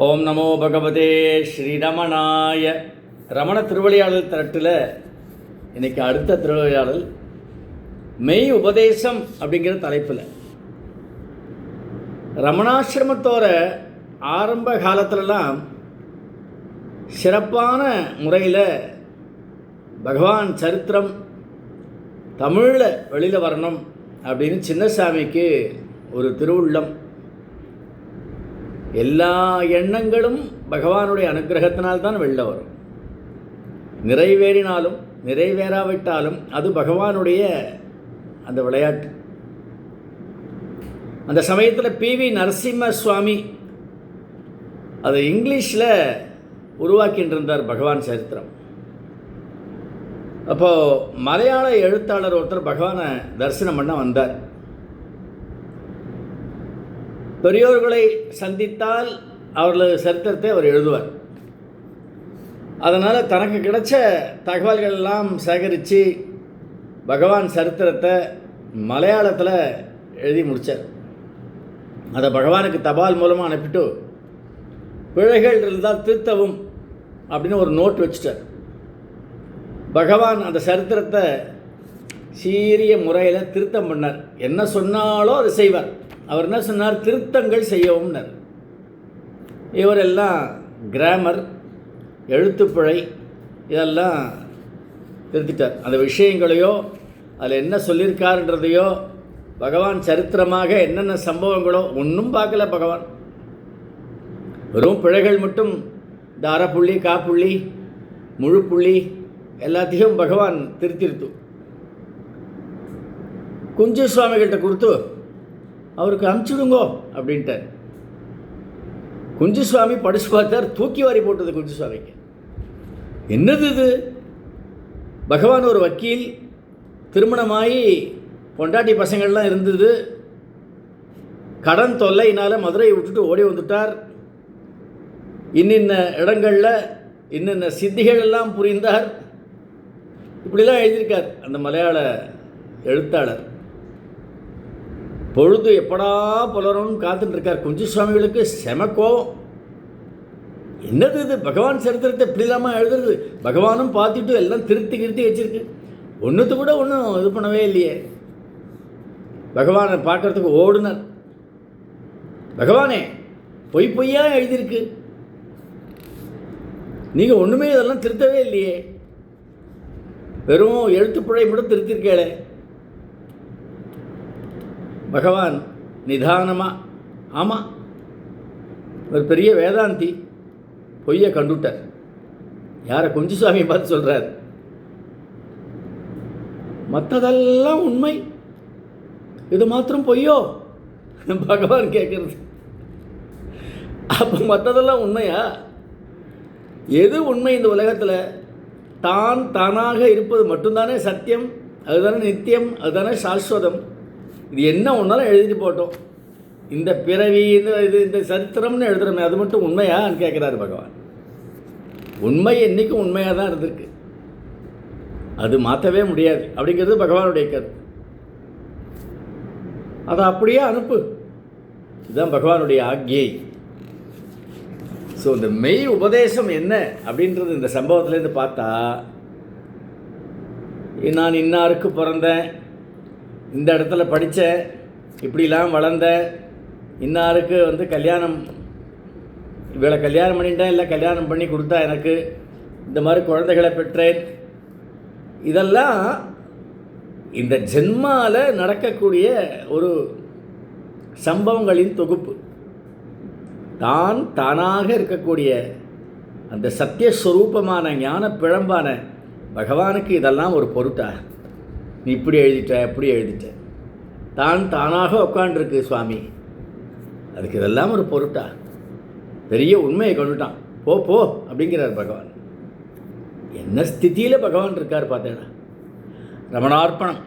ஓம் நமோ பகவதே ஸ்ரீரமணாய. ரமண திருவிளையாடல் திரட்டில் இன்றைக்கி அடுத்த திருவிளையாடல் மெய் உபதேசம் அப்படிங்கிற தலைப்பில். ரமணாசிரமத்தோட ஆரம்ப காலத்திலலாம் சிறப்பான முறையில் பகவான் சரித்திரம் தமிழில் வெளியில் வரணும் அப்படின்னு சின்னசாமிக்கு ஒரு திருவுள்ளம். எல்லா எண்ணங்களும் பகவானுடைய அனுகிரகத்தினால்தான் வெளில வரும். நிறைவேறினாலும் நிறைவேறாவிட்டாலும் அது பகவானுடைய அந்த விளையாட்டு. அந்த சமயத்தில் PV நரசிம்ம சுவாமி அது இங்கிலீஷில் உருவாக்கிட்டு இருந்தார் பகவான் சரித்திரம். அப்போது மலையாள எழுத்தாளர் ஒருத்தர் பகவானை தரிசனம் பண்ண வந்தார். பெரியோர்களை சந்தித்தால் அவர்களது சரித்திரத்தை அவர் எழுதுவார். அதனால் தனக்கு கிடைச்ச தகவல்கள் எல்லாம் சேகரித்து பகவான் சரித்திரத்தை மலையாளத்தில் எழுதி முடித்தார். அதை பகவானுக்கு தபால் மூலமாக அனுப்பிட்டு பிழைகள் இருந்தால் திருத்தவும் அப்படின்னு ஒரு நோட் வச்சுட்டார். பகவான் அந்த சரித்திரத்தை சீரிய முறையில் திருத்தம் பண்ணார். என்ன சொன்னாலோ அதை செய்வார். அவர் என்ன சொன்னார்? திருத்தங்கள் செய்யவும்னார். இவரெல்லாம் கிராமர், எழுத்துப்பிழை இதெல்லாம் திருத்திட்டார். அந்த விஷயங்களையோ அதில் என்ன சொல்லியிருக்காருன்றதையோ பகவான் சரித்திரமாக என்னென்ன சம்பவங்களோ ஒன்றும் பார்க்கல பகவான். வெறும் பிழைகள் மட்டும், இந்த அரைப்புள்ளி, காப்புள்ளி, முழு புள்ளி எல்லாத்தையும் பகவான் திருத்திருத்து குஞ்சு சுவாமிகள்கிட்ட கொடுத்து அவருக்கு அனுப்பிச்சுடுங்கோ அப்படின்ட்டார். குஞ்சு சுவாமி படிச்சு பார்த்தார், தூக்கி வாரி போட்டது குஞ்சு சுவாமிக்கு. என்னது இது? பகவான் ஒரு வக்கீல், திருமணமாகி பொண்டாட்டி பசங்கள்லாம் இருந்தது, கடன் தொல்லையினால் மதுரையை விட்டுட்டு ஓடி வந்துட்டார். இன்னின்ன இடங்களில் இன்னின்ன சித்திகள் எல்லாம் புரிந்தார். இப்படிலாம் எழுதியிருக்கார் அந்த மலையாள எழுத்தாளர். பொழுது எப்படா புலரும்னு காத்துட்டுருக்கார். குஞ்சு சுவாமிகளுக்கு செமக்கோவம். என்னது இது? பகவான் சரித்திரத்தை இப்படி இல்லாமல் எழுதுறது? பகவானும் பார்த்துட்டு எல்லாம் திருத்தி வச்சிருக்கு. ஒன்றுத்து கூட ஒன்றும் இது பண்ணவே இல்லையே. பகவானை பார்க்குறதுக்கு ஓடுனர். பகவானே, பொய்யா எழுதியிருக்கு, நீங்கள் ஒன்றுமே இதெல்லாம் திருத்தவே இல்லையே, வெறும் எழுத்துப்பிழை மட்டும் திருத்திருக்கேளே. பகவான் நிதானமாக, ஆமாம், ஒரு பெரிய வேதாந்தி பொய்யை கண்டுட்டார். யாரை? குஞ்சு சுவாமியை பார்த்து சொல்கிறார், மற்றதெல்லாம் உண்மை, இது மாத்திரம் பொய்யோ? பகவான் கேட்குறது. அப்போ மற்றதெல்லாம் உண்மையா? எது உண்மை இந்த உலகத்தில்? தானாக இருப்பது மட்டும்தானே சத்தியம், அதுதானே நித்தியம், அதுதானே சாஸ்வதம். இது என்ன ஒன்றாலும் எழுதிட்டு போட்டோம். இந்த பிறவி, இந்த சரித்திரம்னு எழுதுகிறோமே, அது மட்டும் உண்மையான்னு கேட்குறாரு பகவான். உண்மை என்றைக்கும் உண்மையாக தான் இருந்திருக்கு, அது மாற்றவே முடியாது அப்படிங்கிறது பகவானுடைய கருத்து. அதை அப்படியே அனுப்பு, இதுதான் பகவானுடைய ஆக்ஞை. ஸோ இந்த மெய் உபதேசம் என்ன அப்படின்றது இந்த சம்பவத்திலேருந்து பார்த்தா, நான் இன்னாருக்கு பிறந்தேன், இந்த இடத்துல படித்தேன், இப்படிலாம் வளர்ந்தேன், இன்னாருக்கு கல்யாணம், இவளை கல்யாணம் பண்ணிட்டேன், இல்லை கல்யாணம் பண்ணி கொடுத்தா எனக்கு, இந்த மாதிரி குழந்தைகளை பெற்றேன், இதெல்லாம் இந்த ஜென்மாவில் நடக்கக்கூடிய ஒரு சம்பவங்களின் தொகுப்பு. தானாக இருக்கக்கூடிய அந்த சத்தியஸ்வரூபமான ஞான பிழம்பான பகவானுக்கு இதெல்லாம் ஒரு பொருட்டா? நீ இப்படி எழுதிட்ட, அப்படி எழுதிட்ட, தானாக உட்காண்டிருக்கு சுவாமி, அதுக்கு இதெல்லாம் ஒரு பொருட்டா? பெரிய உண்மையை கொண்டுட்டான், போ அப்படிங்கிறார் பகவான். என்ன ஸ்திதியில் பகவான் இருக்கார் பார்த்தேடா. ரமணார்ப்பணம்.